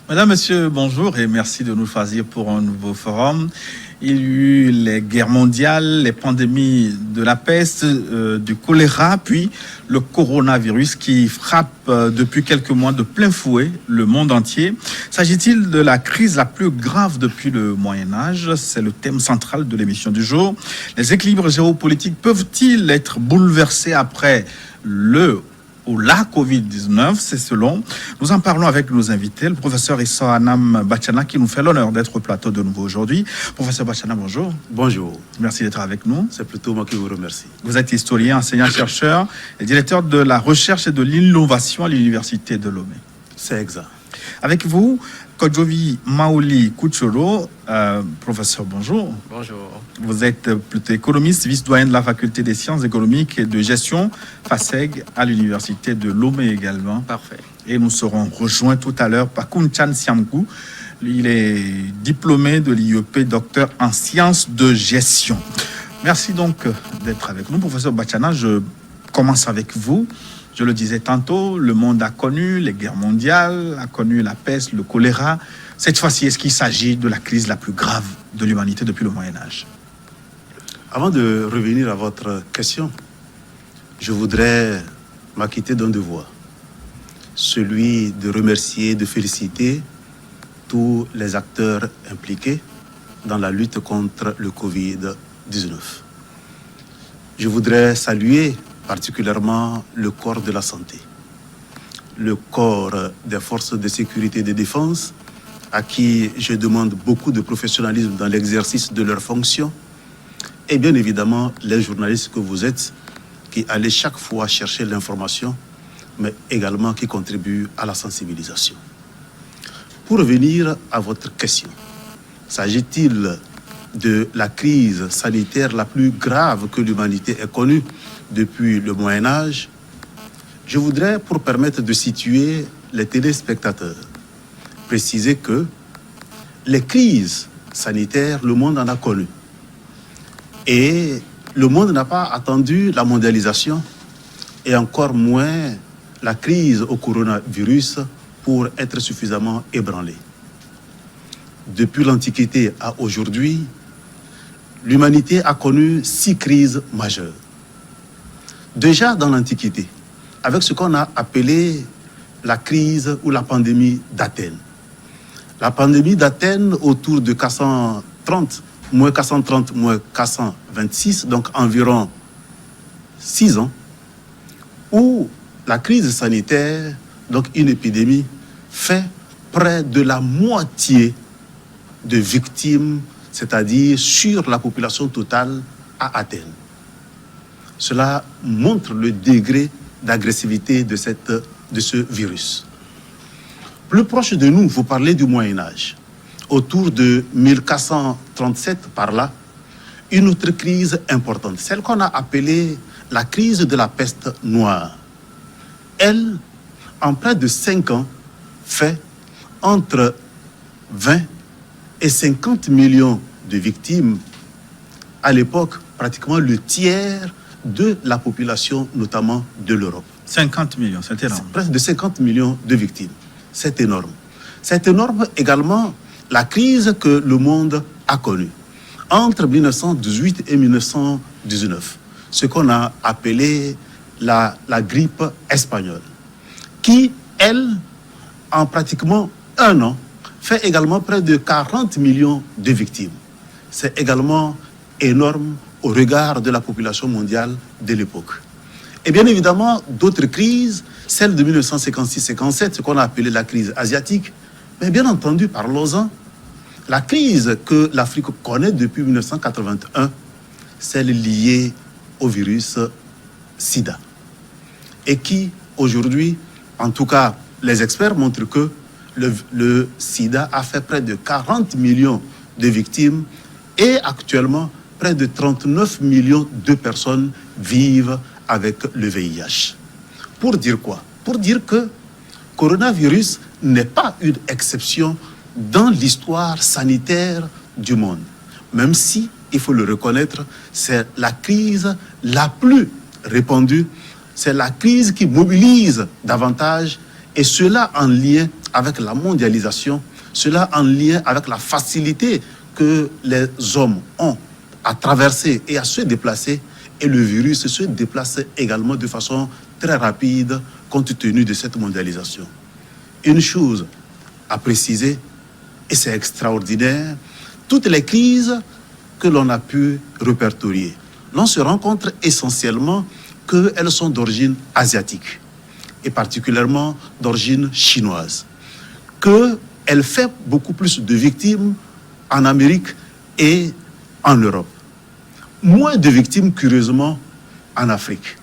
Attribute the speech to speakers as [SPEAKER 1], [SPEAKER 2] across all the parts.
[SPEAKER 1] Madame, Monsieur, bonjour et merci de nous choisir pour un nouveau forum. Il y a eu les guerres mondiales, les pandémies de la peste, du choléra, puis le coronavirus qui frappe depuis quelques mois de plein fouet le monde entier. S'agit-il de la crise la plus grave depuis le Moyen-Âge? C'est le thème central de l'émission du jour. Les équilibres géopolitiques peuvent-ils être bouleversés après le ou la Covid-19, c'est selon. Nous en parlons avec nos invités, le professeur Issa Anam Bachana, qui nous fait l'honneur d'être au plateau de nouveau aujourd'hui. Professeur Bachana, bonjour.
[SPEAKER 2] Bonjour.
[SPEAKER 1] Merci d'être avec nous.
[SPEAKER 2] C'est plutôt moi qui vous remercie.
[SPEAKER 1] Vous êtes historien, enseignant-chercheur et directeur de la recherche et de l'innovation à l'Université de Lomé.
[SPEAKER 2] C'est exact.
[SPEAKER 1] Avec vous, Kodjovi Maoli Kuchoro, professeur, bonjour.
[SPEAKER 3] Bonjour.
[SPEAKER 1] Vous êtes plutôt économiste, vice-doyen de la faculté des sciences économiques et de gestion, FASEG, à l'université de Lomé également.
[SPEAKER 3] Parfait.
[SPEAKER 1] Et nous serons rejoints tout à l'heure par Kunchan Siamkou. Il est diplômé de l'IEP, docteur en sciences de gestion. Merci donc d'être avec nous. Professeur Bachana, je commence avec vous. Je le disais tantôt, le monde a connu les guerres mondiales, a connu la peste, le choléra. Cette fois-ci, est-ce qu'il s'agit de la crise la plus grave de l'humanité depuis le Moyen-Âge?
[SPEAKER 2] Avant de revenir à votre question, je voudrais m'acquitter d'un devoir, celui de remercier, de féliciter tous les acteurs impliqués dans la lutte contre le Covid-19. Je voudrais saluer particulièrement le corps de la santé, le corps des forces de sécurité et de défense, à qui je demande beaucoup de professionnalisme dans l'exercice de leurs fonctions, et bien évidemment les journalistes que vous êtes, qui allez chaque fois chercher l'information, mais également qui contribuent à la sensibilisation. Pour revenir à votre question, s'agit-il de la crise sanitaire la plus grave que l'humanité ait connue depuis le Moyen-Âge? Je voudrais, pour permettre de situer les téléspectateurs, préciser que les crises sanitaires, le monde en a connu. Et le monde n'a pas attendu la mondialisation et encore moins la crise au coronavirus pour être suffisamment ébranlé. Depuis l'Antiquité à aujourd'hui, l'humanité a connu 6 crises majeures. Déjà dans l'Antiquité, avec ce qu'on a appelé la crise ou la pandémie d'Athènes. La pandémie d'Athènes autour de 430, moins 430, moins 426, donc environ 6 ans, où la crise sanitaire, donc une épidémie, fait près de la moitié de victimes, c'est-à-dire sur la population totale à Athènes. Cela montre le degré d'agressivité de ce virus. Plus proche de nous, vous parlez du Moyen-Âge. Autour de 1437, par là, une autre crise importante, celle qu'on a appelée la crise de la peste noire. Elle, en près de 5 ans, fait entre 20 et 50 millions de victimes. À l'époque, pratiquement le tiers de la population, notamment de l'Europe.
[SPEAKER 1] 50 millions, c'est énorme.
[SPEAKER 2] Presque de 50 millions de victimes. C'est énorme. C'est énorme également la crise que le monde a connue entre 1918 et 1919, ce qu'on a appelé la grippe espagnole, qui, elle, en pratiquement 1 an, fait également près de 40 millions de victimes. C'est également énorme au regard de la population mondiale de l'époque. Et bien évidemment, d'autres crises, celle de 1956-57, ce qu'on a appelé la crise asiatique, mais bien entendu, parlons-en, la crise que l'Afrique connaît depuis 1981, celle liée au virus SIDA. Et qui, aujourd'hui, en tout cas, les experts montrent que le SIDA a fait près de 40 millions de victimes et actuellement, près de 39 millions de personnes vivent avec le VIH. Pour dire quoi? Pour dire que coronavirus n'est pas une exception dans l'histoire sanitaire du monde. Même si, il faut le reconnaître, c'est la crise la plus répandue, c'est la crise qui mobilise davantage, et cela en lien avec la mondialisation, cela en lien avec la facilité que les hommes ont à traverser et à se déplacer, et le virus se déplace également de façon très rapide compte tenu de cette mondialisation. Une chose à préciser, et c'est extraordinaire, toutes les crises que l'on a pu répertorier, l'on se rend compte essentiellement qu'elles sont d'origine asiatique, et particulièrement d'origine chinoise, qu'elle fait beaucoup plus de victimes en Amérique et en Europe. Moins de victimes, curieusement, en Afrique.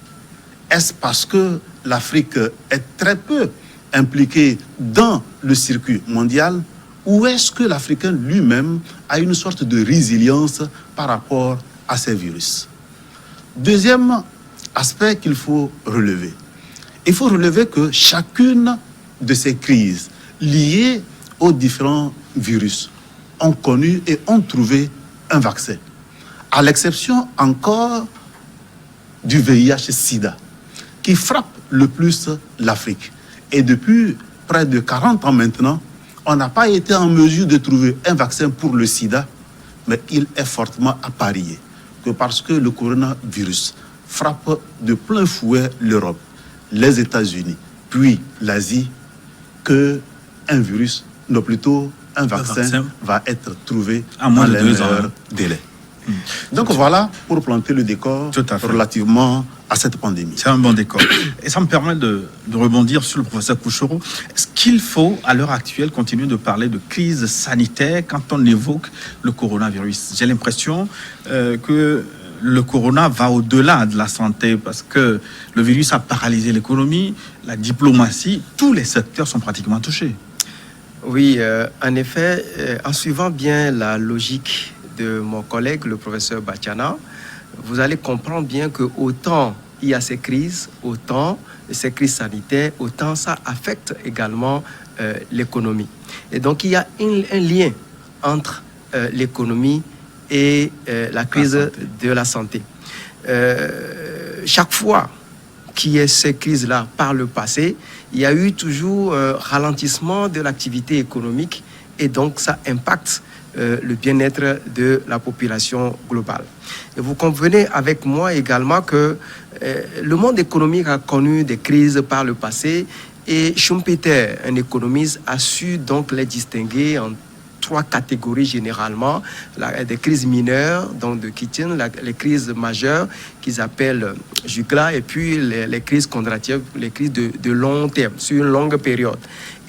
[SPEAKER 2] Est-ce parce que l'Afrique est très peu impliquée dans le circuit mondial, ou est-ce que l'Africain lui-même a une sorte de résilience par rapport à ces virus? Deuxième aspect qu'il faut relever. Il faut relever que chacune de ces crises liées aux différents virus ont connu et ont trouvé un vaccin. À l'exception encore du VIH-Sida, qui frappe le plus l'Afrique. Et depuis près de 40 ans maintenant, on n'a pas été en mesure de trouver un vaccin pour le sida, mais il est fortement à parier que parce que le coronavirus frappe de plein fouet l'Europe, les États-Unis, puis l'Asie, qu'un virus, non plutôt un vaccin va être trouvé
[SPEAKER 1] à moins
[SPEAKER 2] dans
[SPEAKER 1] de 2 ans.
[SPEAKER 2] Délai. Donc voilà pour planter le décor relativement à cette pandémie.
[SPEAKER 1] C'est un bon décor. Et ça me permet de rebondir sur le professeur Pouchoro. Est-ce qu'il faut, à l'heure actuelle, continuer de parler de crise sanitaire quand on évoque le coronavirus? J'ai l'impression que le corona va au-delà de la santé parce que le virus a paralysé l'économie, la diplomatie, tous les secteurs sont pratiquement touchés.
[SPEAKER 3] Oui, en effet, en suivant bien la logique de mon collègue, le professeur Batiana, vous allez comprendre bien que autant il y a ces crises, autant ces crises sanitaires, autant ça affecte également l'économie. Et donc il y a un lien entre l'économie et la crise de la santé. Chaque fois qu'il y a ces crises-là par le passé, il y a eu toujours ralentissement de l'activité économique et donc ça impacte le bien-être de la population globale. Et vous convenez avec moi également que le monde économique a connu des crises par le passé et Schumpeter, un économiste, a su donc les distinguer en 3 catégories généralement, des crises mineures, donc de Keating, les crises majeures qu'ils appellent Jugla, et puis les crises kondratives, les crises de long terme, sur une longue période.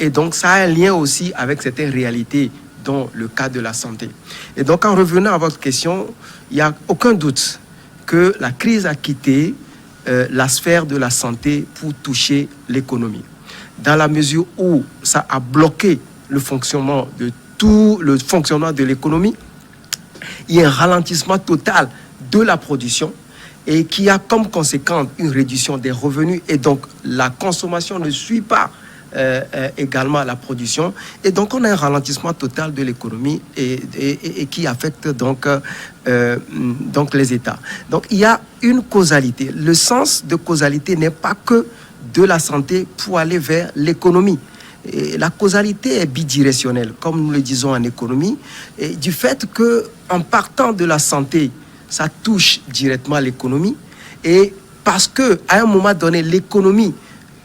[SPEAKER 3] Et donc ça a un lien aussi avec certaines réalités dans le cas de la santé. Et donc en revenant à votre question, il n'y a aucun doute que la crise a quitté la sphère de la santé pour toucher l'économie. Dans la mesure où ça a bloqué le fonctionnement de tout le fonctionnement de l'économie, il y a un ralentissement total de la production et qui a comme conséquence une réduction des revenus et donc la consommation ne suit pas également la production et donc on a un ralentissement total de l'économie et qui affecte donc les États. Donc il y a une causalité. Le sens de causalité n'est pas que de la santé pour aller vers l'économie. Et la causalité est bidirectionnelle, comme nous le disons en économie, et du fait qu'en partant de la santé, ça touche directement l'économie, et parce qu'à un moment donné, l'économie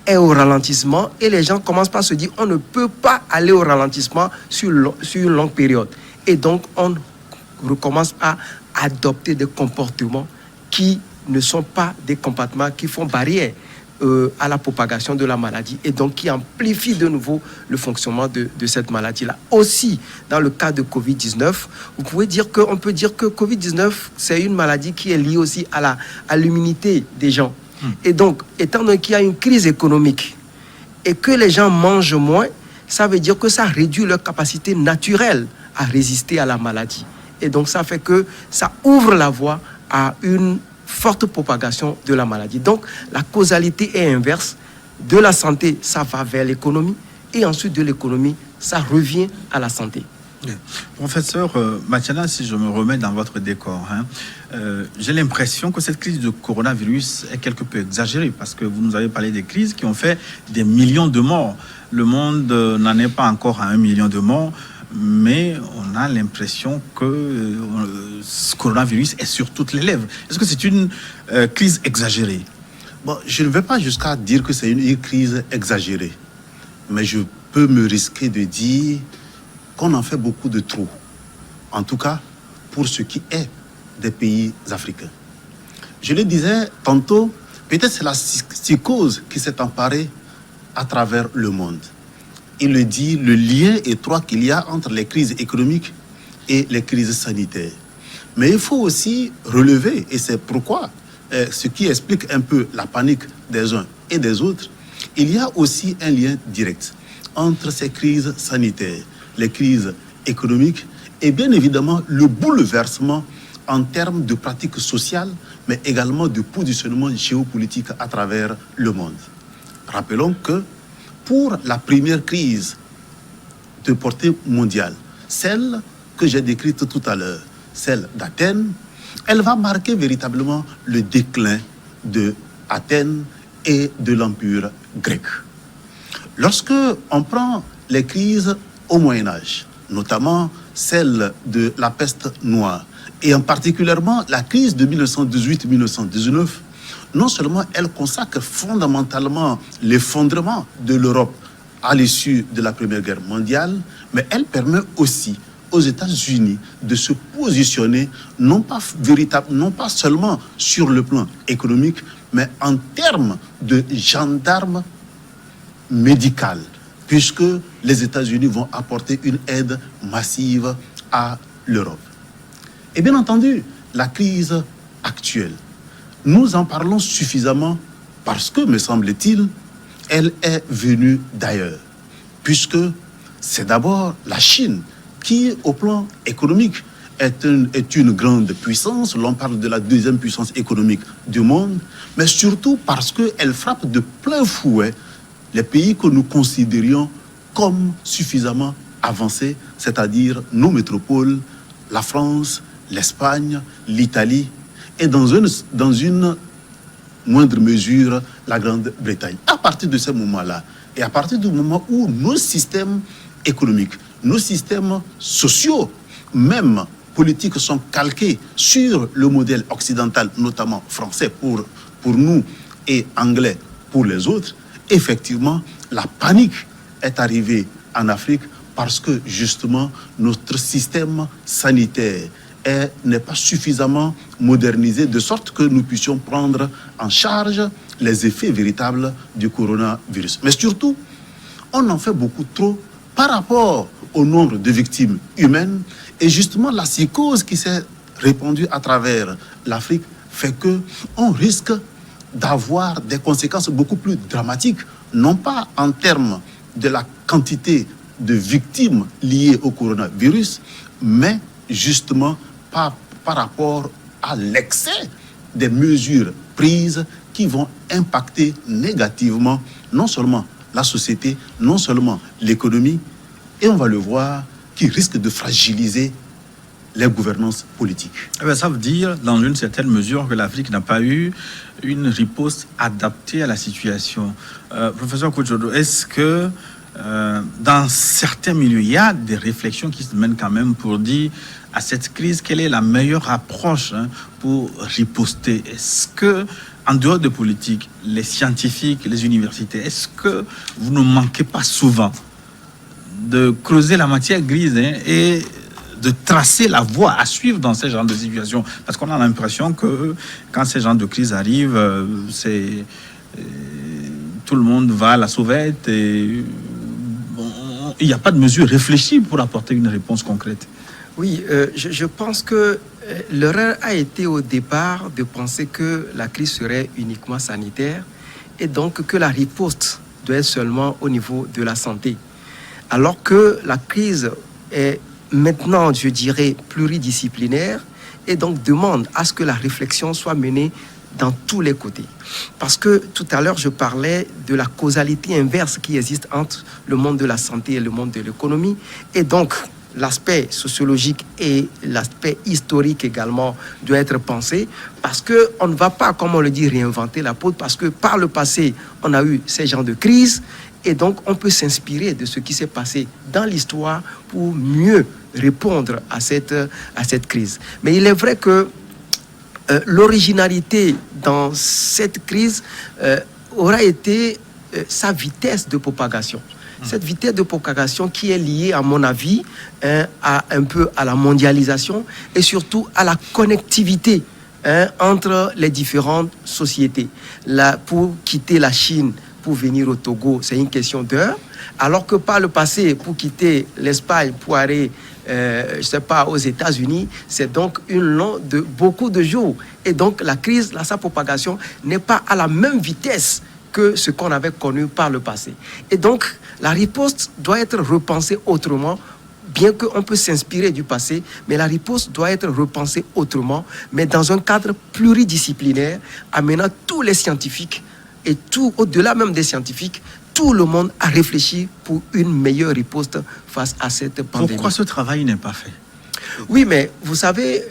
[SPEAKER 3] est au ralentissement, et les gens commencent par se dire on ne peut pas aller au ralentissement sur une longue période. Et donc, on recommence à adopter des comportements qui ne sont pas des comportements qui font barrière à la propagation de la maladie et donc qui amplifie de nouveau le fonctionnement de cette maladie-là. Aussi, dans le cas de Covid-19, on peut dire que Covid-19, c'est une maladie qui est liée aussi à l'immunité des gens. Et donc, étant donné qu'il y a une crise économique et que les gens mangent moins, ça veut dire que ça réduit leur capacité naturelle à résister à la maladie. Et donc, ça fait que ça ouvre la voie à une forte propagation de la maladie. Donc, la causalité est inverse. De la santé, ça va vers l'économie. Et ensuite, de l'économie, ça revient à la santé.
[SPEAKER 1] Oui. Professeur Matiana, si je me remets dans votre décor, j'ai l'impression que cette crise de coronavirus est quelque peu exagérée parce que vous nous avez parlé des crises qui ont fait des millions de morts. Le monde n'en est pas encore à 1 million de morts, mais on a l'impression que ce coronavirus est sur toutes les lèvres. Est-ce que c'est une crise exagérée?
[SPEAKER 2] Bon, je ne vais pas jusqu'à dire que c'est une crise exagérée, mais je peux me risquer de dire qu'on en fait beaucoup de trop. En tout cas, pour ce qui est des pays africains. Je le disais tantôt, peut-être c'est la psychose qui s'est emparée à travers le monde. Il le dit, le lien étroit qu'il y a entre les crises économiques et les crises sanitaires. Mais il faut aussi relever, et c'est pourquoi, ce qui explique un peu la panique des uns et des autres, il y a aussi un lien direct entre ces crises sanitaires, les crises économiques et bien évidemment le bouleversement en termes de pratiques sociales, mais également de positionnement géopolitique à travers le monde. Rappelons que pour la première crise de portée mondiale, celle que j'ai décrite tout à l'heure, celle d'Athènes, elle va marquer véritablement le déclin de Athènes et de l'Empire grec. Lorsque on prend les crises au Moyen-Âge, notamment celle de la peste noire, et en particulièrement la crise de 1918-1919, non seulement elle consacre fondamentalement l'effondrement de l'Europe à l'issue de la Première Guerre mondiale, mais elle permet aussi aux États-Unis de se positionner non pas seulement sur le plan économique, mais en termes de gendarme médical, puisque les États-Unis vont apporter une aide massive à l'Europe. Et bien entendu, la crise actuelle, nous en parlons suffisamment parce que, me semble-t-il, elle est venue d'ailleurs, puisque c'est d'abord la Chine qui, au plan économique, est une grande puissance. L'on parle de la deuxième puissance économique du monde, mais surtout parce qu'elle frappe de plein fouet les pays que nous considérions comme suffisamment avancés, c'est-à-dire nos métropoles, la France, l'Espagne, l'Italie, et dans une moindre mesure, la Grande-Bretagne. À partir de ce moment-là, et à partir du moment où nos systèmes économiques, nos systèmes sociaux, même politiques, sont calqués sur le modèle occidental, notamment français pour nous et anglais pour les autres, effectivement, la panique est arrivée en Afrique parce que, justement, notre système sanitaire n'est pas suffisamment modernisé de sorte que nous puissions prendre en charge les effets véritables du coronavirus. Mais surtout, on en fait beaucoup trop par rapport au nombre de victimes humaines, et justement la psychose qui s'est répandue à travers l'Afrique fait qu'on risque d'avoir des conséquences beaucoup plus dramatiques, non pas en termes de la quantité de victimes liées au coronavirus, mais justement par rapport à l'excès des mesures prises qui vont impacter négativement non seulement la société, non seulement l'économie, et on va le voir, qui risque de fragiliser les gouvernances politiques.
[SPEAKER 1] Ça veut dire, dans une certaine mesure, que l'Afrique n'a pas eu une riposte adaptée à la situation. Professeur Kouchodo, est-ce que dans certains milieux, il y a des réflexions qui se mènent quand même pour dire à cette crise, quelle est la meilleure approche pour riposter? Est-ce que, en dehors de politique, les scientifiques, les universités, est-ce que vous ne manquez pas souvent de creuser la matière grise et de tracer la voie à suivre dans ces genres de situations? Parce qu'on a l'impression que quand ces genres de crises arrivent, tout le monde va à la sauvette et il n'y a pas de mesure réfléchie pour apporter une réponse concrète.
[SPEAKER 3] Oui, je pense que l'erreur a été au départ de penser que la crise serait uniquement sanitaire et donc que la riposte doit être seulement au niveau de la santé. Alors que la crise est maintenant, je dirais, pluridisciplinaire et donc demande à ce que la réflexion soit menée dans tous les côtés. Parce que tout à l'heure, je parlais de la causalité inverse qui existe entre le monde de la santé et le monde de l'économie. Et donc, l'aspect sociologique et l'aspect historique également doit être pensé, parce qu'on ne va pas, comme on le dit, réinventer la peau, parce que par le passé, on a eu ces genres de crises, et donc on peut s'inspirer de ce qui s'est passé dans l'histoire pour mieux répondre à cette crise. Mais il est vrai que l'originalité dans cette crise aura été sa vitesse de propagation. Cette vitesse de propagation qui est liée, à mon avis, un peu à la mondialisation et surtout à la connectivité entre les différentes sociétés. Là, pour quitter la Chine, pour venir au Togo, c'est une question d'heure, alors que par le passé, pour quitter l'Espagne, pour aller je ne sais pas, aux États-Unis, c'est donc une longue de beaucoup de jours. Et donc la crise, sa propagation n'est pas à la même vitesse que ce qu'on avait connu par le passé. Et donc la riposte doit être repensée autrement, bien qu'on peut s'inspirer du passé, mais la riposte doit être repensée autrement, mais dans un cadre pluridisciplinaire, amenant tous les scientifiques et tout au-delà même des scientifiques, tout le monde a réfléchi pour une meilleure riposte face à cette pandémie.
[SPEAKER 1] Pourquoi ce travail n'est pas fait?
[SPEAKER 3] Oui, mais vous savez,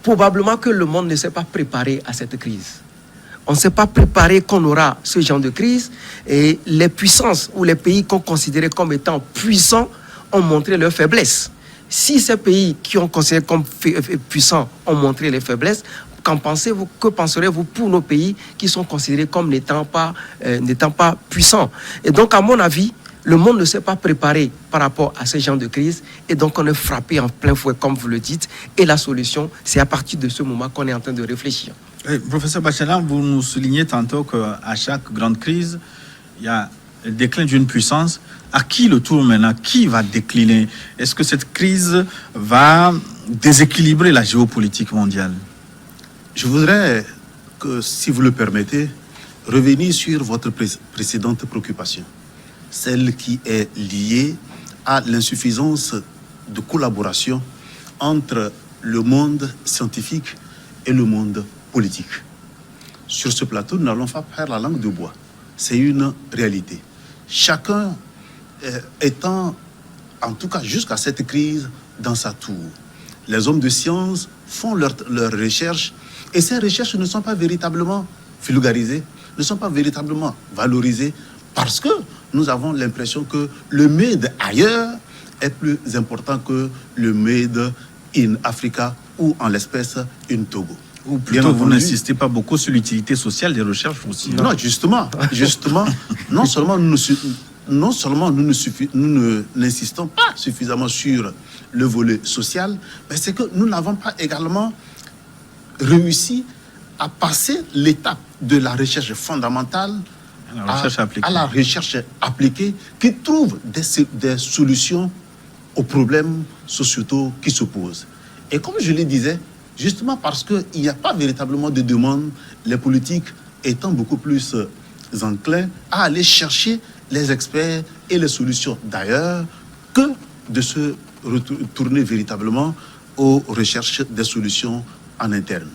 [SPEAKER 3] probablement que le monde ne s'est pas préparé à cette crise. On ne s'est pas préparé qu'on aura ce genre de crise, et les puissances ou les pays qu'on considérait comme étant puissants ont montré leur faiblesse. Si ces pays qui ont considéré comme puissants ont montré les faiblesses, que penserez-vous pour nos pays qui sont considérés comme n'étant pas puissants? Et donc, à mon avis, le monde ne s'est pas préparé par rapport à ce genre de crise, et donc on est frappé en plein fouet, comme vous le dites, et la solution, c'est à partir de ce moment qu'on est en train de réfléchir.
[SPEAKER 1] Professeur Bachelar, vous nous soulignez tantôt qu'à chaque grande crise, il y a le déclin d'une puissance. À qui le tour maintenant? Qui va décliner? Est-ce que cette crise va déséquilibrer la géopolitique mondiale?
[SPEAKER 2] Je voudrais que, si vous le permettez, revenir sur votre précédente préoccupation, celle qui est liée à l'insuffisance de collaboration entre le monde scientifique et le monde politique. Sur ce plateau, nous n'allons pas faire la langue de bois. C'est une réalité. Chacun étant, en tout cas jusqu'à cette crise, dans sa tour. Les hommes de science font leurs recherches, et ces recherches ne sont pas véritablement vulgarisées, ne sont pas véritablement valorisées, parce que nous avons l'impression que le made ailleurs est plus important que le made in Africa, ou en l'espèce in Togo.
[SPEAKER 1] Ou plutôt, vous n'insistez pas beaucoup sur l'utilité sociale des recherches aussi.
[SPEAKER 2] Non, justement, non seulement nous n'insistons pas suffisamment sur le volet social, mais c'est que nous n'avons pas également réussi à passer l'étape de la recherche fondamentale à la recherche appliquée qui trouve des solutions aux problèmes sociétaux qui se posent. Et comme je le disais, justement parce qu'il n'y a pas véritablement de demande, les politiques étant beaucoup plus enclins à aller chercher les experts et les solutions d'ailleurs que de se retourner véritablement aux recherches des solutions en interne.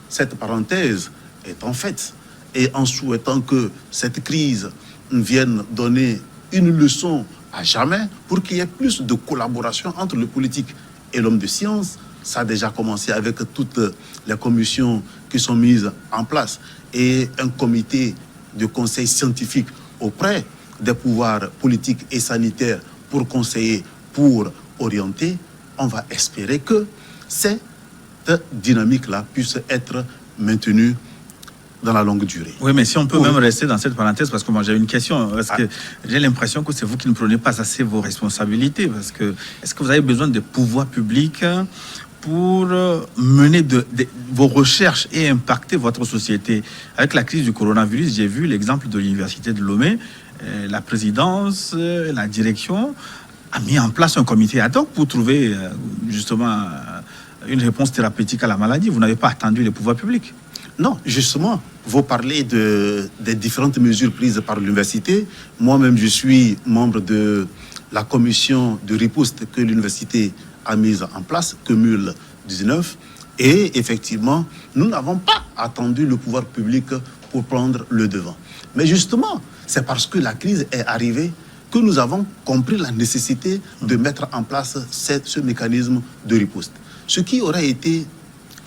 [SPEAKER 2] Cette parenthèse est en fait, et en souhaitant que cette crise vienne donner une leçon à jamais pour qu'il y ait plus de collaboration entre le politique et l'homme de science. Ça a déjà commencé avec toutes les commissions qui sont mises en place et un comité de conseil scientifique auprès des pouvoirs politiques et sanitaires pour conseiller, pour orienter. On va espérer que cette dynamique-là puisse être maintenue dans la longue durée.
[SPEAKER 1] Oui, mais si on peut même rester dans cette parenthèse, parce que moi j'ai une question, parce que j'ai l'impression que c'est vous qui ne prenez pas assez vos responsabilités, parce que est-ce que vous avez besoin de pouvoirs publics pour mener vos recherches et impacter votre société? Avec la crise du coronavirus, j'ai vu l'exemple de l'université de Lomé, la présidence, la direction a mis en place un comité ad hoc pour trouver justement une réponse thérapeutique à la maladie. Vous n'avez pas attendu les pouvoirs publics.
[SPEAKER 2] Non, justement, vous parlez des différentes mesures prises par l'université. Moi-même, je suis membre de la commission de riposte que l'université a mise en place, Cumul 19. Et effectivement, nous n'avons pas attendu le pouvoir public pour prendre le devant. Mais justement, c'est parce que la crise est arrivée que nous avons compris la nécessité de mettre en place ce mécanisme de riposte. Ce qui aurait été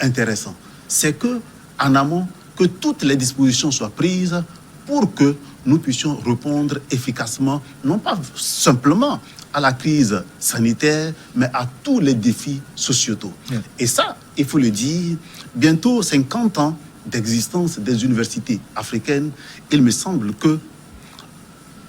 [SPEAKER 2] intéressant, c'est que, en amont, que toutes les dispositions soient prises pour que nous puissions répondre efficacement, non pas simplement à la crise sanitaire, mais à tous les défis sociétaux. Et ça, il faut le dire, bientôt 50 ans d'existence des universités africaines, il me semble que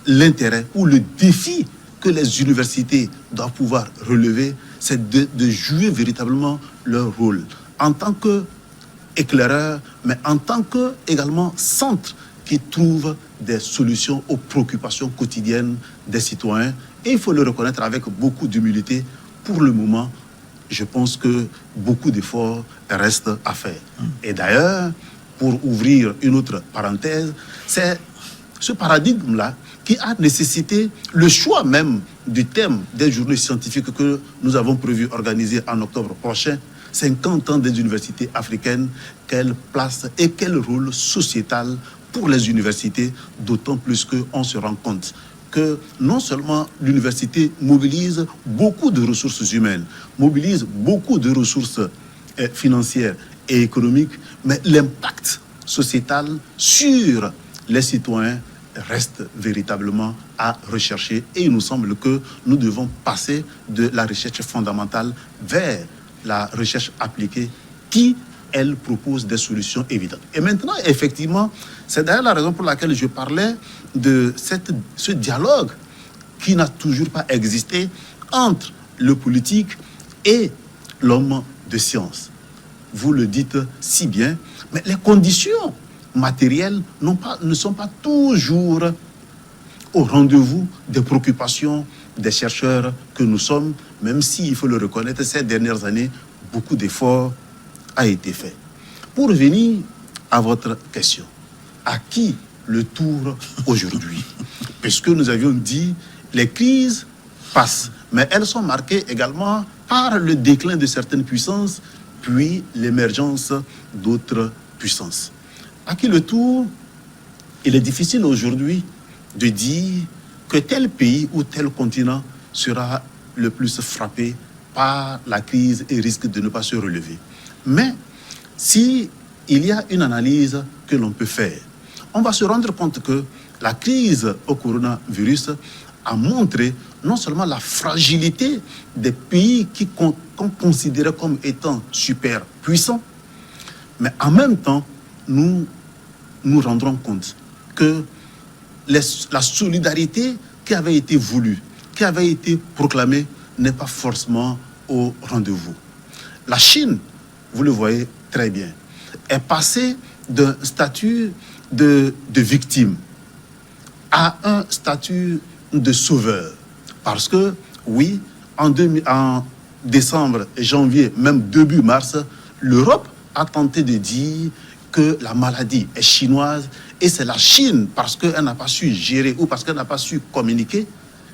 [SPEAKER 2] l'intérêt ou le défi que les universités doivent pouvoir relever, c'est de jouer véritablement leur rôle en tant qu'éclaireur, mais en tant que également centre qui trouve des solutions aux préoccupations quotidiennes des citoyens. Et il faut le reconnaître avec beaucoup d'humilité. Pour le moment, je pense que beaucoup d'efforts restent à faire. Et d'ailleurs, pour ouvrir une autre parenthèse, c'est ce paradigme-là qui a nécessité le choix même du thème des journées scientifiques que nous avons prévu organiser en octobre prochain. 50 ans des universités africaines, quelle place et quel rôle sociétal pour les universités, d'autant plus qu'on se rend compte que non seulement l'université mobilise beaucoup de ressources humaines, mobilise beaucoup de ressources financières et économiques, mais l'impact sociétal sur les citoyens reste véritablement à rechercher. Et il nous semble que nous devons passer de la recherche fondamentale vers la recherche appliquée qui, elle, propose des solutions évidentes. Et maintenant, effectivement, c'est d'ailleurs la raison pour laquelle je parlais de ce dialogue qui n'a toujours pas existé entre le politique et l'homme de science. Vous le dites si bien, mais les conditions matérielles ne sont pas toujours au rendez-vous des préoccupations des chercheurs que nous sommes, même si, il faut le reconnaître, ces dernières années, beaucoup d'efforts a été fait. Pour revenir à votre question, à qui le tour aujourd'hui? Puisque nous avions dit, les crises passent, mais elles sont marquées également par le déclin de certaines puissances, puis l'émergence d'autres puissances. À qui le tour? Il est difficile aujourd'hui de dire que tel pays ou tel continent sera le plus frappé par la crise et risque de ne pas se relever. Mais si il y a une analyse que l'on peut faire, on va se rendre compte que la crise au coronavirus a montré non seulement la fragilité des pays qu'on considérait comme étant super puissants, mais en même temps, nous nous rendrons compte que la solidarité qui avait été voulue, qui avait été proclamée, n'est pas forcément au rendez-vous. La Chine, vous le voyez très bien, est passée d'un statut de victime à un statut de sauveur. Parce que, oui, en décembre, janvier, même début mars, l'Europe a tenté de dire que la maladie est chinoise et c'est la Chine, parce qu'elle n'a pas su gérer ou parce qu'elle n'a pas su communiquer,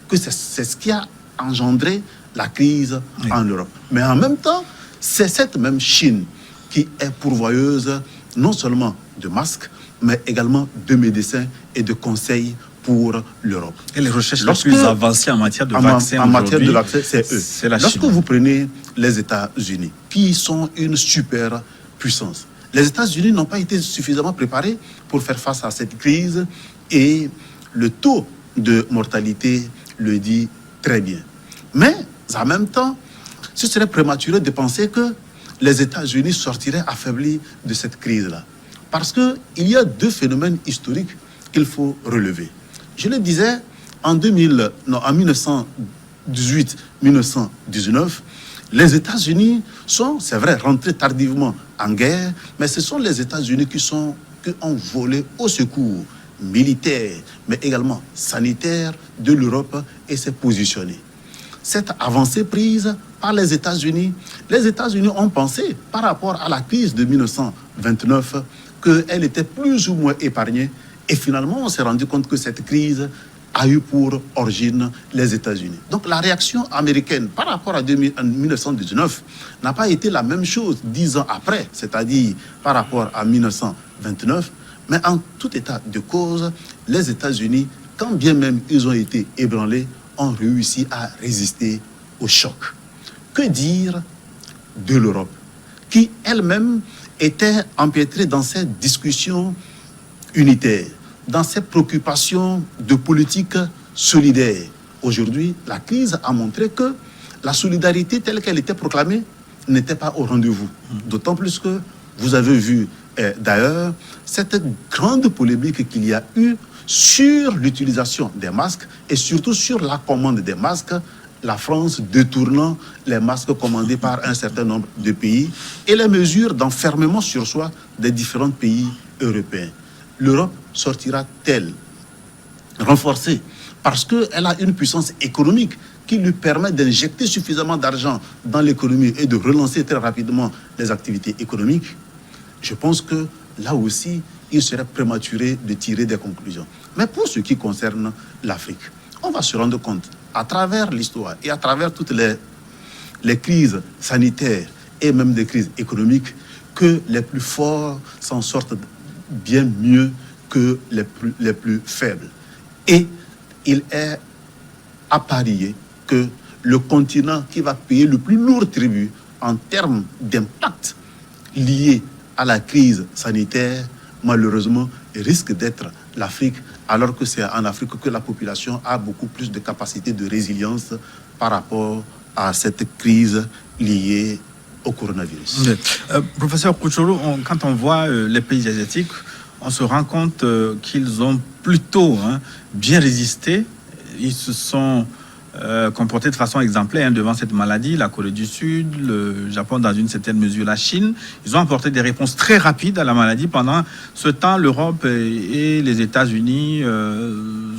[SPEAKER 2] que c'est ce qui a engendré la crise en Europe. Mais en même temps, c'est cette même Chine qui est pourvoyeuse non seulement de masques, mais également de médecins et de conseils pour l'Europe.
[SPEAKER 1] Et les recherches les plus avancées en matière de vaccins
[SPEAKER 2] en matière de vaccins, c'est eux.
[SPEAKER 1] C'est la
[SPEAKER 2] Lorsque
[SPEAKER 1] Chine.
[SPEAKER 2] vous prenez les États-Unis, qui sont une super puissance, les États-Unis n'ont pas été suffisamment préparés pour faire face à cette crise et le taux de mortalité le dit très bien. Mais en même temps, ce serait prématuré de penser que les États-Unis sortiraient affaiblis de cette crise-là. Parce qu'il y a deux phénomènes historiques qu'il faut relever. Je le disais, en 1918-1919, les États-Unis sont, c'est vrai, rentrés tardivement en guerre, mais ce sont les États-Unis qui ont volé au secours militaire, mais également sanitaire de l'Europe et s'est positionné. Cette avancée prise par les États-Unis ont pensé, par rapport à la crise de 1929, qu'elle était plus ou moins épargnée. Et finalement, on s'est rendu compte que cette crise a eu pour origine les États-Unis. Donc la réaction américaine par rapport à 1919 n'a pas été la même chose 10 ans après, c'est-à-dire par rapport à 1929. Mais en tout état de cause, les États-Unis quand bien même ils ont été ébranlés, ont réussi à résister au choc. Que dire de l'Europe, qui elle-même était empêtrée dans cette discussion unitaire, dans ces préoccupations de politique solidaire. Aujourd'hui, la crise a montré que la solidarité telle qu'elle était proclamée n'était pas au rendez-vous. D'autant plus que vous avez vu d'ailleurs cette grande polémique qu'il y a eu sur l'utilisation des masques et surtout sur la commande des masques, la France détournant les masques commandés par un certain nombre de pays et les mesures d'enfermement sur soi des différents pays européens. L'Europe sortira-t-elle renforcée parce qu'elle a une puissance économique qui lui permet d'injecter suffisamment d'argent dans l'économie et de relancer très rapidement les activités économiques? Je pense que là aussi, il serait prématuré de tirer des conclusions. Mais pour ce qui concerne l'Afrique, on va se rendre compte, à travers l'histoire et à travers toutes les crises sanitaires et même des crises économiques, que les plus forts s'en sortent bien mieux que les plus faibles. Et il est à parier que le continent qui va payer le plus lourd tribut en termes d'impact lié à la crise sanitaire, malheureusement, risque d'être l'Afrique, alors que c'est en Afrique que la population a beaucoup plus de capacité de résilience par rapport à cette crise liée au coronavirus.
[SPEAKER 1] Professeur Kouchoulou, quand on voit les pays asiatiques, on se rend compte qu'ils ont plutôt bien résisté. Ils se sont comportés de façon exemplaire devant cette maladie. La Corée du Sud, le Japon, dans une certaine mesure, la Chine. Ils ont apporté des réponses très rapides à la maladie. Pendant ce temps, l'Europe et les États-Unis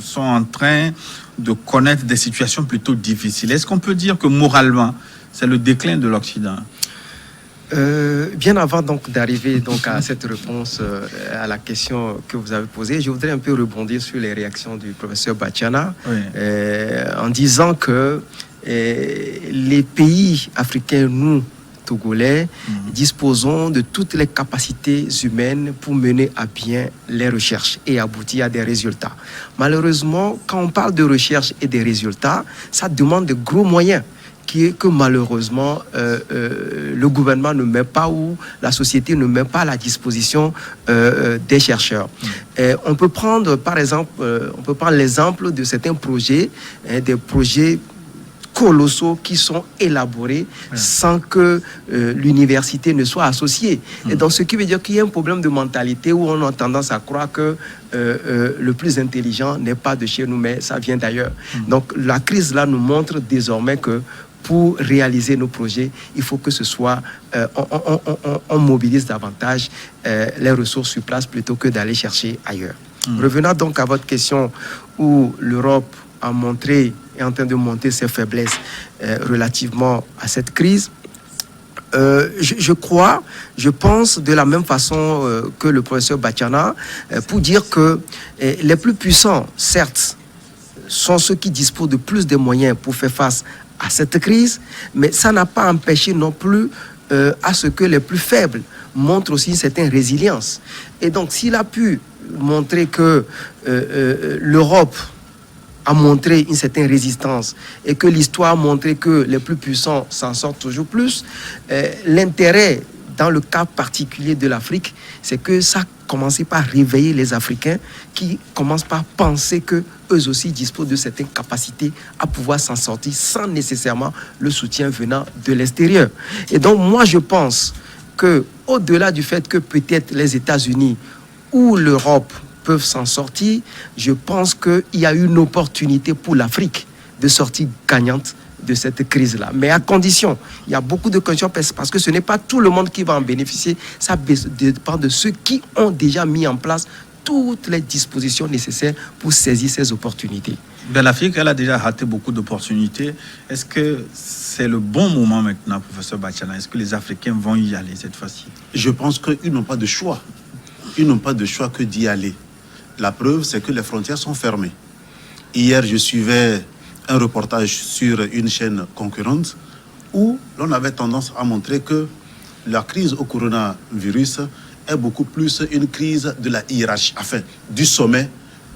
[SPEAKER 1] sont en train de connaître des situations plutôt difficiles. Est-ce qu'on peut dire que moralement, c'est le déclin de l'Occident?
[SPEAKER 3] Bien avant donc d'arriver donc à cette réponse à la question que vous avez posée, je voudrais un peu rebondir sur les réactions du professeur Batiana, en disant que les pays africains, nous, Togolais, disposons de toutes les capacités humaines pour mener à bien les recherches et aboutir à des résultats. Malheureusement, quand on parle de recherche et des résultats, ça demande de gros moyens que malheureusement le gouvernement ne met pas ou la société ne met pas à la disposition des chercheurs. On peut prendre par exemple, l'exemple de certains projets, des projets colossaux qui sont élaborés sans que l'université ne soit associée. Et donc, ce qui veut dire qu'il y a un problème de mentalité où on a tendance à croire que le plus intelligent n'est pas de chez nous, mais ça vient d'ailleurs. Donc, la crise là nous montre désormais que pour réaliser nos projets, il faut que ce soit, on mobilise davantage les ressources sur place plutôt que d'aller chercher ailleurs. Revenons donc à votre question où l'Europe a montré, est en train de monter ses faiblesses relativement à cette crise. Je pense de la même façon que le professeur Batiana, pour dire que les plus puissants, certes, sont ceux qui disposent de plus de moyens pour faire face à cette crise, mais ça n'a pas empêché non plus à ce que les plus faibles montrent aussi une certaine résilience. Et donc, s'il a pu montrer que l'Europe a montré une certaine résistance et que l'histoire a montré que les plus puissants s'en sortent toujours plus, l'intérêt dans le cas particulier de l'Afrique, c'est que ça a commencé par réveiller les Africains qui commencent par penser que eux aussi disposent de certaines capacités à pouvoir s'en sortir sans nécessairement le soutien venant de l'extérieur. Et donc moi je pense que au-delà du fait que peut-être les États-Unis ou l'Europe peuvent s'en sortir, je pense qu'il y a une opportunité pour l'Afrique de sortir gagnante de cette crise-là. Mais à condition, il y a beaucoup de conditions parce que ce n'est pas tout le monde qui va en bénéficier. Ça dépend de ceux qui ont déjà mis en place toutes les dispositions nécessaires pour saisir ces opportunités.
[SPEAKER 1] Ben, l'Afrique, elle a déjà raté beaucoup d'opportunités. Est-ce que c'est le bon moment maintenant, professeur Batiana? Est-ce que les Africains vont y aller cette fois-ci?
[SPEAKER 2] Je pense qu'ils n'ont pas de choix. Ils n'ont pas de choix que d'y aller. La preuve, c'est que les frontières sont fermées. Hier, je suivais un reportage sur une chaîne concurrente où l'on avait tendance à montrer que la crise au coronavirus est beaucoup plus une crise de la hiérarchie, enfin du sommet,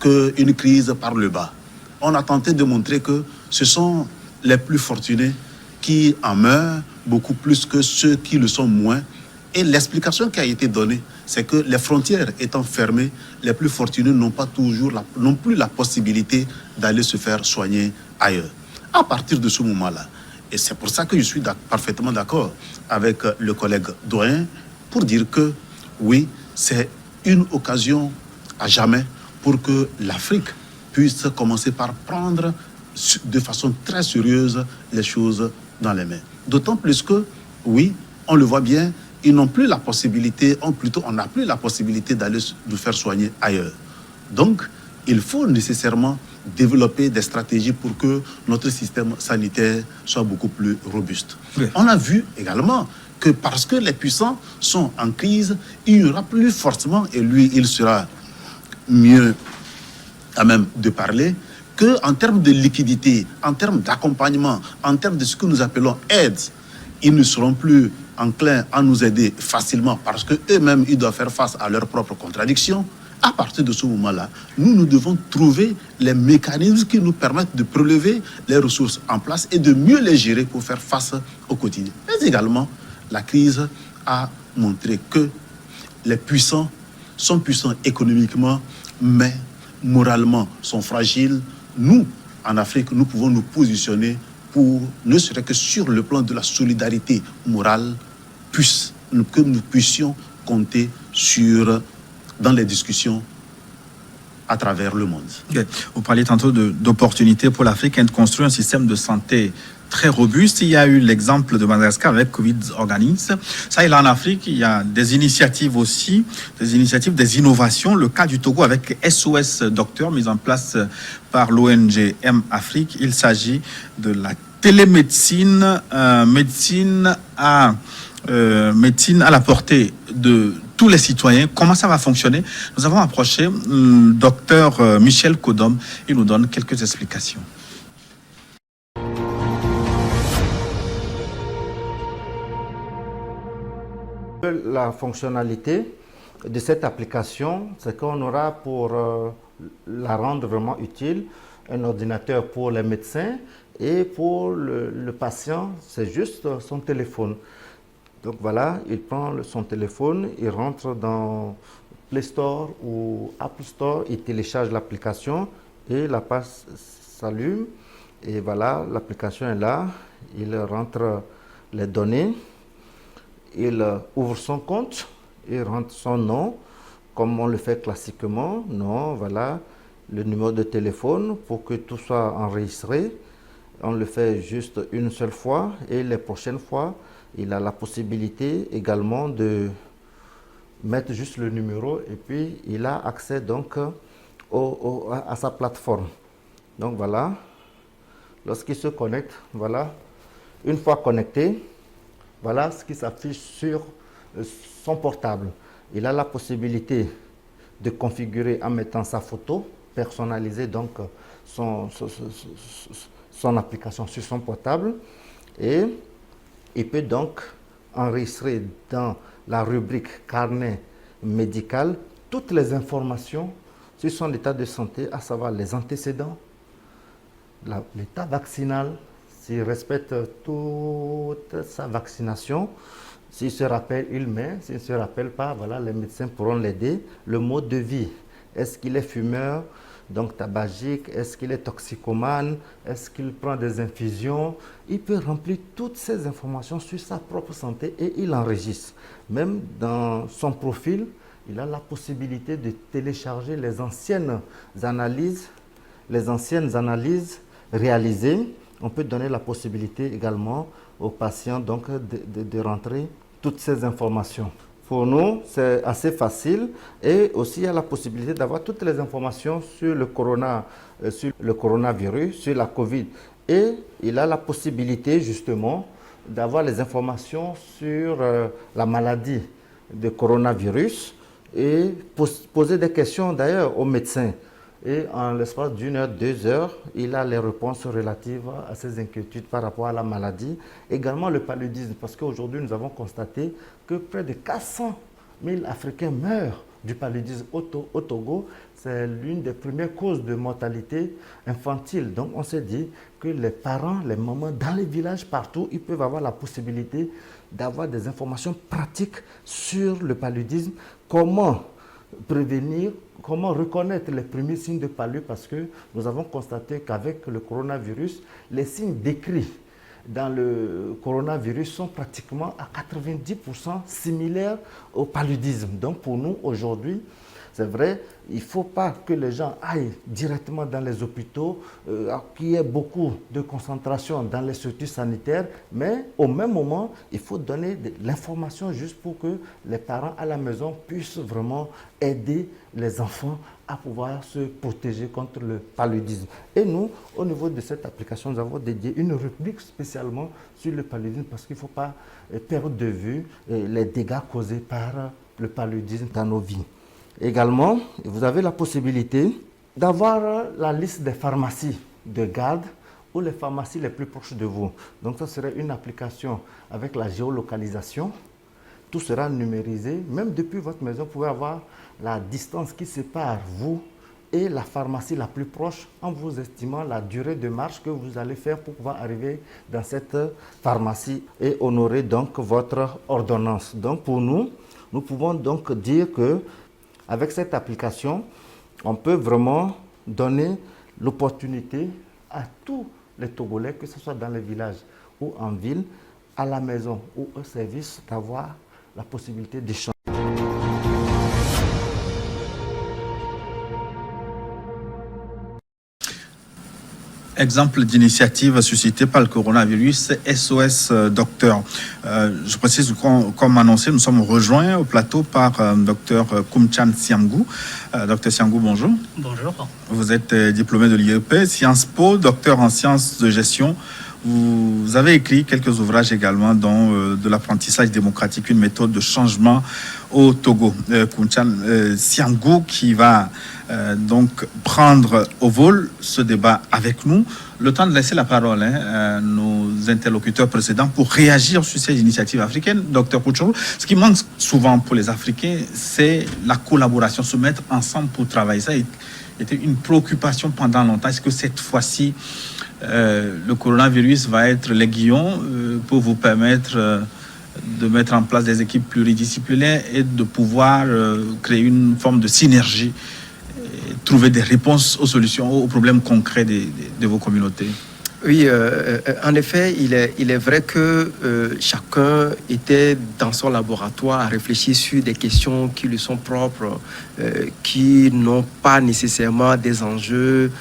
[SPEAKER 2] qu'une crise par le bas. On a tenté de montrer que ce sont les plus fortunés qui en meurent beaucoup plus que ceux qui le sont moins. Et l'explication qui a été donnée, c'est que les frontières étant fermées, les plus fortunés n'ont pas toujours non plus la possibilité d'aller se faire soigner ailleurs. À partir de ce moment-là, et c'est pour ça que je suis parfaitement d'accord avec le collègue Doyen pour dire que oui, c'est une occasion à jamais pour que l'Afrique puisse commencer par prendre de façon très sérieuse les choses dans les mains. D'autant plus que, oui, on le voit bien, ils n'ont plus la possibilité, on n'a plus la possibilité d'aller nous faire soigner ailleurs. Donc, il faut nécessairement développer des stratégies pour que notre système sanitaire soit beaucoup plus robuste. Oui. On a vu également que parce que les puissants sont en crise, il y aura plus forcément, et lui, il sera mieux à même de parler, qu'en termes de liquidité, en termes d'accompagnement, en termes de ce que nous appelons aide, ils ne seront plus enclins à nous aider facilement parce qu'eux-mêmes, ils doivent faire face à leurs propres contradictions. À partir de ce moment-là, nous devons trouver les mécanismes qui nous permettent de prélever les ressources en place et de mieux les gérer pour faire face au quotidien. Mais également, la crise a montré que les puissants sont puissants économiquement, mais moralement sont fragiles. Nous, en Afrique, nous pouvons nous positionner pour, ne serait que sur le plan de la solidarité morale, que nous puissions compter dans les discussions à travers le monde.
[SPEAKER 1] Vous parliez tantôt d'opportunités pour l'Afrique de construire un système de santé très robuste. Il y a eu l'exemple de Madagascar avec Covid Organics. Ça, il en Afrique, il y a des initiatives aussi, des innovations. Le cas du Togo avec SOS Docteur, mis en place par l'ONG M Afrique. Il s'agit de la télémédecine, médecine à la portée de tous les citoyens. Comment ça va fonctionner? Nous avons approché le docteur Michel Kodom. Il nous donne quelques explications.
[SPEAKER 4] La fonctionnalité de cette application, c'est qu'on aura pour la rendre vraiment utile un ordinateur pour les médecins et pour le patient, c'est juste son téléphone. Donc voilà, il prend son téléphone, il rentre dans Play Store ou Apple Store, il télécharge l'application et la page s'allume. Et voilà, l'application est là, il rentre les données. Il ouvre son compte, il rentre son nom, comme on le fait classiquement. Non, voilà, le numéro de téléphone pour que tout soit enregistré. On le fait juste une seule fois et les prochaines fois, il a la possibilité également de mettre juste le numéro et puis il a accès donc à sa plateforme. Donc voilà, lorsqu'il se connecte, voilà, une fois connecté, voilà ce qui s'affiche sur son portable. Il a la possibilité de configurer en mettant sa photo, personnaliser donc son application sur son portable et il peut donc enregistrer dans la rubrique carnet médical toutes les informations sur son état de santé, à savoir les antécédents, l'état vaccinal, s'il respecte toute sa vaccination, s'il se rappelle, il met, s'il ne se rappelle pas, voilà, les médecins pourront l'aider. Le mode de vie, est-ce qu'il est fumeur, donc tabagique, est-ce qu'il est toxicomane, est-ce qu'il prend des infusions? Il peut remplir toutes ces informations sur sa propre santé et il enregistre. Même dans son profil, il a la possibilité de télécharger les anciennes analyses réalisées. On peut donner la possibilité également aux patients donc de rentrer toutes ces informations. Pour nous, c'est assez facile et aussi il y a la possibilité d'avoir toutes les informations sur le coronavirus, sur la Covid. Et il a la possibilité justement d'avoir les informations sur la maladie de coronavirus et poser des questions d'ailleurs aux médecins. Et en l'espace d'une heure, 2 heures, il a les réponses relatives à ses inquiétudes par rapport à la maladie. Également le paludisme, parce qu'aujourd'hui, nous avons constaté que près de 400 000 Africains meurent du paludisme au Togo, c'est l'une des premières causes de mortalité infantile. Donc on s'est dit que les parents, les mamans, dans les villages partout, ils peuvent avoir la possibilité d'avoir des informations pratiques sur le paludisme, comment prévenir, comment reconnaître les premiers signes de palu, parce que nous avons constaté qu'avec le coronavirus, les signes décrits dans le coronavirus sont pratiquement à 90% similaires au paludisme. Donc pour nous, aujourd'hui, c'est vrai, il ne faut pas que les gens aillent directement dans les hôpitaux, qu'il y ait beaucoup de concentration dans les structures sanitaires, mais au même moment, il faut donner de l'information juste pour que les parents à la maison puissent vraiment aider les enfants à pouvoir se protéger contre le paludisme. Et nous, au niveau de cette application, nous avons dédié une rubrique spécialement sur le paludisme parce qu'il ne faut pas perdre de vue les dégâts causés par le paludisme dans nos vies. Également, vous avez la possibilité d'avoir la liste des pharmacies de garde ou les pharmacies les plus proches de vous. Donc ça serait une application avec la géolocalisation. Tout sera numérisé. Même depuis votre maison, vous pouvez avoir la distance qui sépare vous et la pharmacie la plus proche en vous estimant la durée de marche que vous allez faire pour pouvoir arriver dans cette pharmacie et honorer donc votre ordonnance. Donc pour nous, nous pouvons donc dire que avec cette application, on peut vraiment donner l'opportunité à tous les Togolais, que ce soit dans les villages ou en ville, à la maison ou au service, d'avoir la possibilité d'échanger.
[SPEAKER 1] Exemple d'initiative suscitée par le coronavirus, SOS Docteur. Je précise, comme annoncé, nous sommes rejoints au plateau par Dr Koumchan Siangou. Dr Siangou, bonjour.
[SPEAKER 5] Bonjour.
[SPEAKER 1] Vous êtes diplômé de l'IEP, Sciences Po, docteur en sciences de gestion. Vous avez écrit quelques ouvrages également, dont de l'apprentissage démocratique, une méthode de changement au Togo. Koumchan Siangou qui va donc prendre au vol ce débat avec nous. Le temps de laisser la parole à nos interlocuteurs précédents pour réagir sur ces initiatives africaines. Docteur Kouchourou, ce qui manque souvent pour les Africains, c'est la collaboration, se mettre ensemble pour travailler. Ça était une préoccupation pendant longtemps. Est-ce que cette fois-ci, le coronavirus va être l'aiguillon pour vous permettre de mettre en place des équipes pluridisciplinaires et de pouvoir créer une forme de synergie, et trouver des réponses aux solutions, aux problèmes concrets de vos communautés?
[SPEAKER 3] Oui, en effet, il est vrai que chacun était dans son laboratoire à réfléchir sur des questions qui lui sont propres, qui n'ont pas nécessairement des enjeux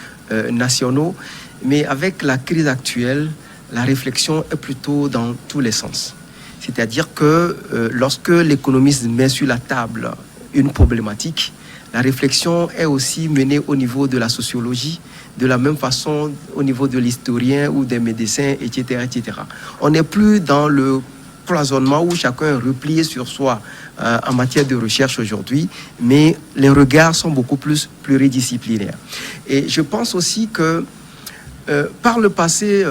[SPEAKER 3] nationaux. Mais avec la crise actuelle, la réflexion est plutôt dans tous les sens. C'est-à-dire que lorsque l'économiste met sur la table une problématique, la réflexion est aussi menée au niveau de la sociologie, de la même façon au niveau de l'historien ou des médecins, etc., etc. On n'est plus dans le cloisonnement où chacun est replié sur soi en matière de recherche aujourd'hui, mais les regards sont beaucoup plus pluridisciplinaires. Et je pense aussi que par le passé,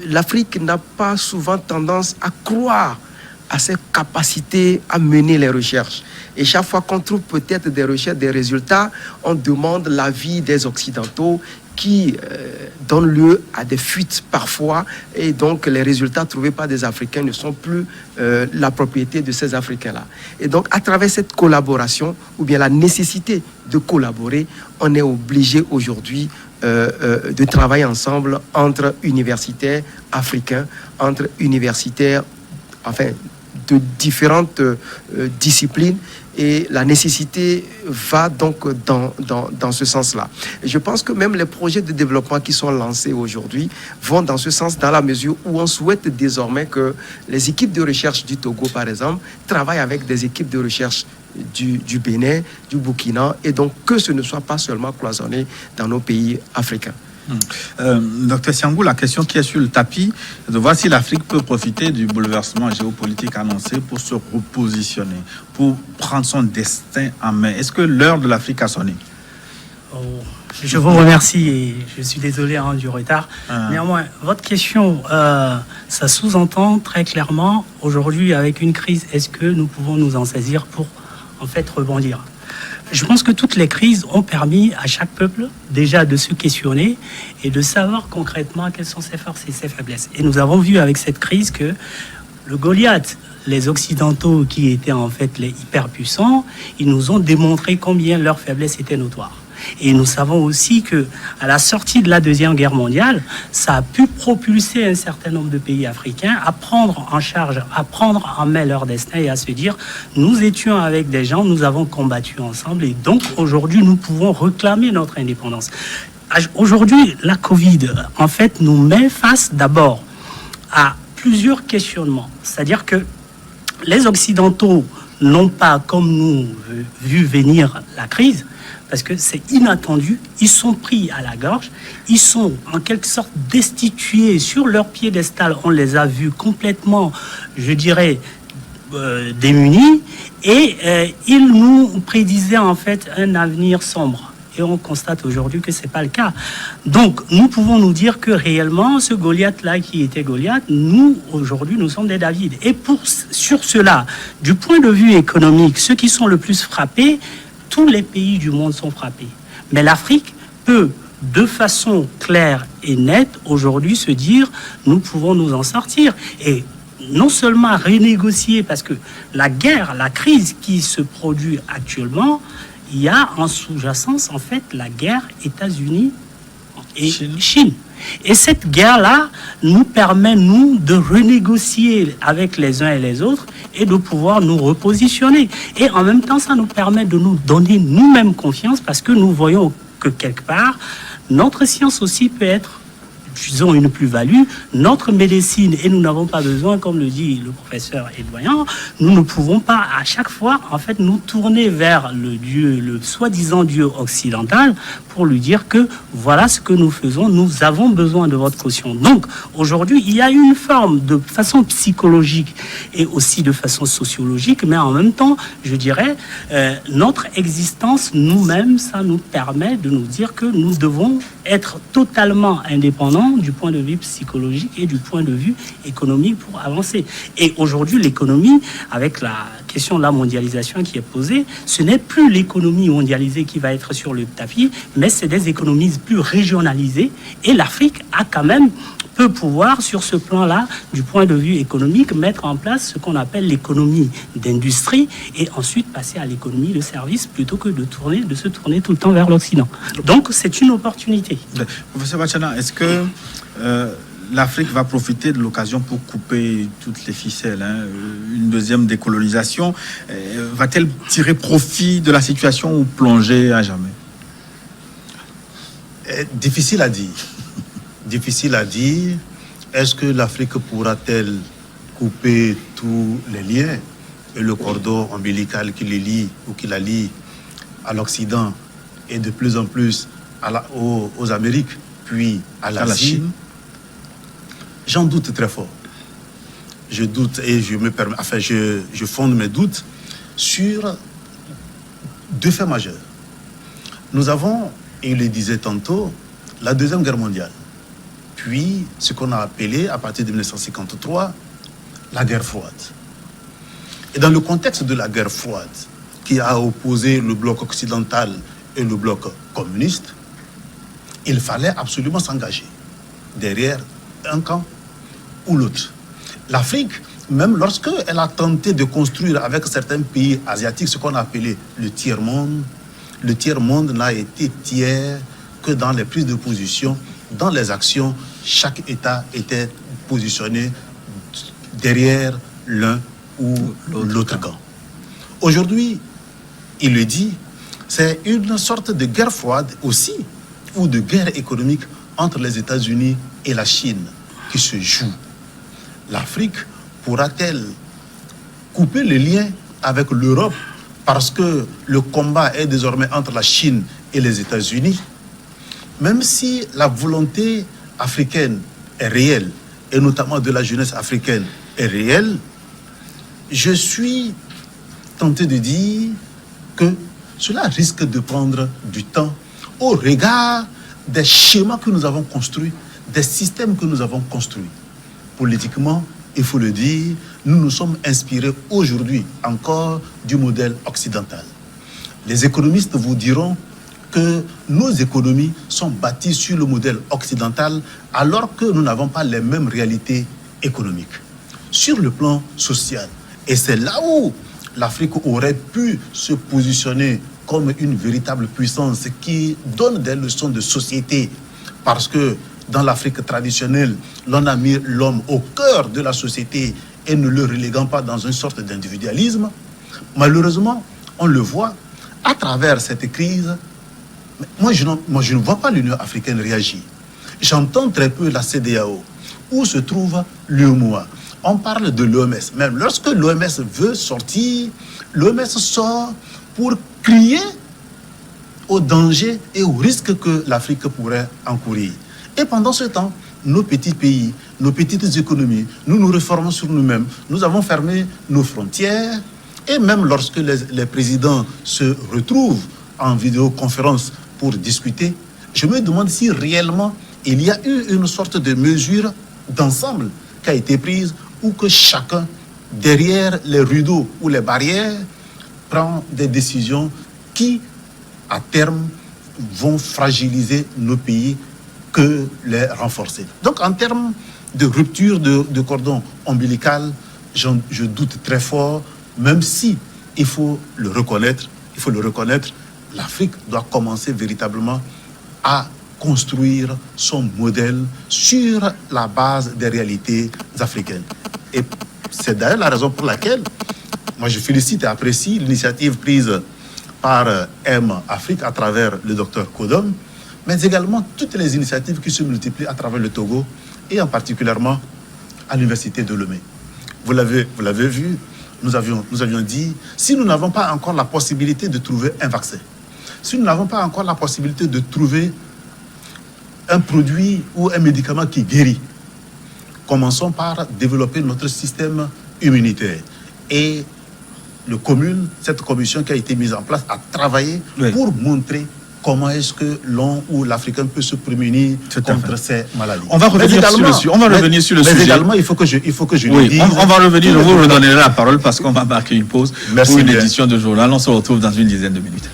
[SPEAKER 3] l'Afrique n'a pas souvent tendance à croire à ses capacités à mener les recherches. Et chaque fois qu'on trouve peut-être des recherches, des résultats, on demande l'avis des Occidentaux qui donnent lieu à des fuites parfois. Et donc, les résultats trouvés par des Africains ne sont plus la propriété de ces Africains-là. Et donc, à travers cette collaboration, ou bien la nécessité de collaborer, on est obligé aujourd'hui de travailler ensemble entre universitaires africains, entre universitaires, enfin, de différentes disciplines, et la nécessité va donc dans ce sens-là. Et je pense que même les projets de développement qui sont lancés aujourd'hui vont dans ce sens, dans la mesure où on souhaite désormais que les équipes de recherche du Togo, par exemple, travaillent avec des équipes de recherche du Bénin, du Burkina, et donc que ce ne soit pas seulement cloisonné dans nos pays africains.
[SPEAKER 1] Docteur Siangou, la question qui est sur le tapis, c'est de voir si l'Afrique peut profiter du bouleversement géopolitique annoncé pour se repositionner, pour prendre son destin en main. Est-ce que l'heure de l'Afrique a sonné?
[SPEAKER 5] Je vous remercie et je suis désolé du retard. Néanmoins, votre question, ça sous-entend très clairement, aujourd'hui avec une crise, est-ce que nous pouvons nous en saisir pour en fait rebondir. Je pense que toutes les crises ont permis à chaque peuple déjà de se questionner et de savoir concrètement quelles sont ses forces et ses faiblesses. Et nous avons vu avec cette crise que le Goliath, les Occidentaux qui étaient en fait les hyperpuissants, ils nous ont démontré combien leur faiblesse était notoire. Et nous savons aussi que à la sortie de la Deuxième Guerre mondiale, ça a pu propulser un certain nombre de pays africains à prendre en charge, à prendre en main leur destin et à se dire nous étions avec des gens, nous avons combattu ensemble et donc aujourd'hui nous pouvons réclamer notre indépendance. Aujourd'hui, la Covid, en fait, nous met face d'abord à plusieurs questionnements. C'est-à-dire que les Occidentaux n'ont pas, comme nous, vu venir la crise, parce que c'est inattendu, ils sont pris à la gorge, ils sont en quelque sorte destitués sur leur piédestal, on les a vus complètement, je dirais, démunis, et ils nous prédisaient en fait un avenir sombre. Et on constate aujourd'hui que ce n'est pas le cas. Donc, nous pouvons nous dire que réellement, ce Goliath-là qui était Goliath, nous, aujourd'hui, nous sommes des David. Et sur cela, du point de vue économique, ceux qui sont le plus frappés, tous les pays du monde sont frappés. Mais l'Afrique peut, de façon claire et nette, aujourd'hui se dire, nous pouvons nous en sortir. Et non seulement renégocier, parce que la guerre, la crise qui se produit actuellement, il y a en sous-jacence, en fait, la guerre États-Unis et Chine. Et cette guerre-là nous permet, nous, de renégocier avec les uns et les autres et de pouvoir nous repositionner. Et en même temps, ça nous permet de nous donner nous-mêmes confiance parce que nous voyons que quelque part, notre science aussi peut être, disons, une plus-value. Notre médecine, et nous n'avons pas besoin, comme le dit le professeur Edouard, nous ne pouvons pas à chaque fois, en fait, nous tourner vers le Dieu, le soi-disant Dieu occidental, pour lui dire que voilà ce que nous faisons, nous avons besoin de votre caution. Donc, aujourd'hui, il y a une forme de façon psychologique et aussi de façon sociologique, mais en même temps, je dirais, notre existence nous-mêmes, ça nous permet de nous dire que nous devons être totalement indépendants du point de vue psychologique et du point de vue économique pour avancer. Et aujourd'hui, l'économie, avec la question de la mondialisation qui est posée, ce n'est plus l'économie mondialisée qui va être sur le tapis, mais c'est des économies plus régionalisées. Et l'Afrique a quand même peut pouvoir, sur ce plan-là, du point de vue économique, mettre en place ce qu'on appelle l'économie d'industrie et ensuite passer à l'économie de service plutôt que de se tourner tout le temps vers l'Occident. Donc, c'est une opportunité.
[SPEAKER 1] Professeur Bachana, est-ce que l'Afrique va profiter de l'occasion pour couper toutes les ficelles, une deuxième décolonisation, va-t-elle tirer profit de la situation ou plonger à jamais?
[SPEAKER 2] Difficile à dire. Difficile à dire. Est-ce que l'Afrique pourra-t-elle couper tous les liens et le cordon ombilical qui les lie ou qui la lie à l'Occident et de plus en plus aux Amériques, puis à la Chine? J'en doute très fort. Je doute et je fonde mes doutes sur deux faits majeurs. Nous avons, et il le disait tantôt, la Deuxième Guerre mondiale. Puis ce qu'on a appelé, à partir de 1953, la guerre froide. Et dans le contexte de la guerre froide, qui a opposé le bloc occidental et le bloc communiste, il fallait absolument s'engager derrière un camp ou l'autre. L'Afrique, même lorsqu'elle a tenté de construire avec certains pays asiatiques ce qu'on a appelé le tiers-monde n'a été tiers que dans les prises de position. Dans les actions, chaque État était positionné derrière l'un ou l'autre camp. Aujourd'hui, il le dit, c'est une sorte de guerre froide aussi, ou de guerre économique entre les États-Unis et la Chine qui se joue. L'Afrique pourra-t-elle couper les liens avec l'Europe parce que le combat est désormais entre la Chine et les États-Unis? Même si la volonté africaine est réelle, et notamment de la jeunesse africaine est réelle, je suis tenté de dire que cela risque de prendre du temps au regard des schémas que nous avons construits, des systèmes que nous avons construits, politiquement, il faut le dire, nous nous sommes inspirés aujourd'hui encore du modèle occidental. Les économistes vous diront que nos économies sont bâties sur le modèle occidental alors que nous n'avons pas les mêmes réalités économiques. Sur le plan social, et c'est là où l'Afrique aurait pu se positionner comme une véritable puissance qui donne des leçons de société, parce que dans l'Afrique traditionnelle, l'on a mis l'homme au cœur de la société et ne le reléguant pas dans une sorte d'individualisme. Malheureusement, on le voit à travers cette crise. Moi, je ne vois pas l'Union africaine réagir. J'entends très peu la CEDEAO. Où se trouve l'UEMOA? On parle de l'OMS. Même lorsque l'OMS veut sortir, l'OMS sort pour crier au danger et au risque que l'Afrique pourrait encourir. Et pendant ce temps, nos petits pays, nos petites économies, nous nous réformons sur nous-mêmes. Nous avons fermé nos frontières. Et même lorsque les présidents se retrouvent en vidéoconférence pour discuter, je me demande si réellement il y a eu une sorte de mesure d'ensemble qui a été prise ou que chacun, derrière les rideaux ou les barrières, prend des décisions qui, à terme, vont fragiliser nos pays que les renforcer. Donc, en termes de rupture de cordon ombilical, je doute très fort, même si il faut le reconnaître, l'Afrique doit commencer véritablement à construire son modèle sur la base des réalités africaines. Et c'est d'ailleurs la raison pour laquelle moi je félicite et apprécie l'initiative prise par M Afrique à travers le docteur Kodom, mais également toutes les initiatives qui se multiplient à travers le Togo et en particulièrement à l'université de Lomé. Vous l'avez vu, nous avions dit, si nous n'avons pas encore la possibilité de trouver un vaccin, si nous n'avons pas encore la possibilité de trouver un produit ou un médicament qui guérit, commençons par développer notre système immunitaire. Et cette commission qui a été mise en place a travaillé pour montrer comment est-ce que l'on ou l'Africain peut se prémunir contre ces maladies.
[SPEAKER 1] On va revenir sur le sujet.
[SPEAKER 2] Mais également, il faut que je le dise.
[SPEAKER 1] On va revenir, je vous redonnerai la parole parce qu'on va marquer une pause pour une édition de journal. On se retrouve dans une dizaine de minutes.